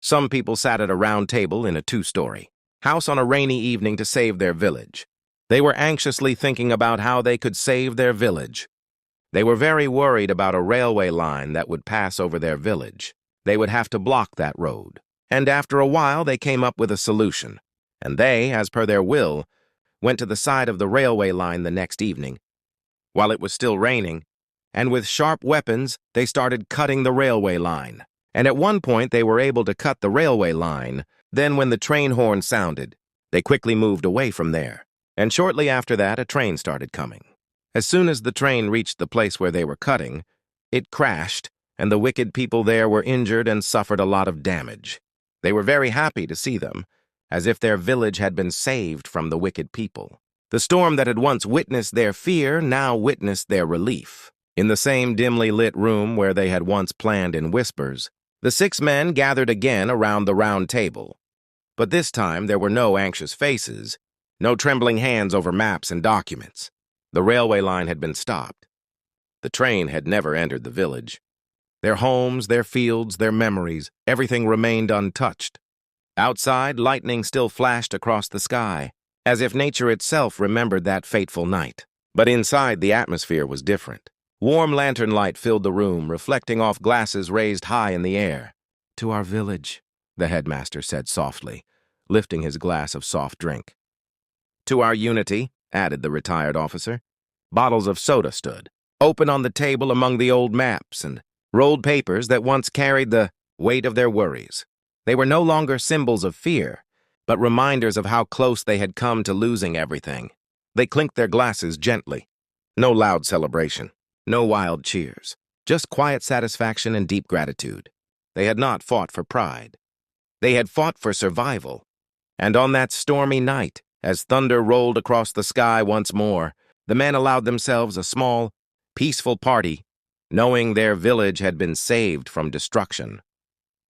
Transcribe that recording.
Some people sat at a round table in a two-story house on a rainy evening to save their village. They were anxiously thinking about how they could save their village. They were very worried about a railway line that would pass over their village. They would have to block that road. And after a while, they came up with a solution. And they, as per their will, went to the side of the railway line the next evening, while it was still raining, and with sharp weapons, they started cutting the railway line. And at one point, they were able to cut the railway line. Then when the train horn sounded, they quickly moved away from there. And shortly after that, a train started coming. As soon as the train reached the place where they were cutting, it crashed, and the wicked people there were injured and suffered a lot of damage. They were very happy to see them, as if their village had been saved from the wicked people. The storm that had once witnessed their fear now witnessed their relief. In the same dimly lit room where they had once planned in whispers, the 6 men gathered again around the round table. But this time there were no anxious faces, no trembling hands over maps and documents. The railway line had been stopped. The train had never entered the village. Their homes, their fields, their memories, everything remained untouched. Outside, lightning still flashed across the sky, as if nature itself remembered that fateful night. But inside, the atmosphere was different. Warm lantern light filled the room, reflecting off glasses raised high in the air. "To our village," the headmaster said softly, lifting his glass of soft drink. "To our unity," added the retired officer. Bottles of soda stood, open on the table among the old maps and rolled papers that once carried the weight of their worries. They were no longer symbols of fear, but reminders of how close they had come to losing everything. They clinked their glasses gently. No loud celebration, no wild cheers, just quiet satisfaction and deep gratitude. They had not fought for pride. They had fought for survival. And on that stormy night, as thunder rolled across the sky once more, the men allowed themselves a small, peaceful party, knowing their village had been saved from destruction.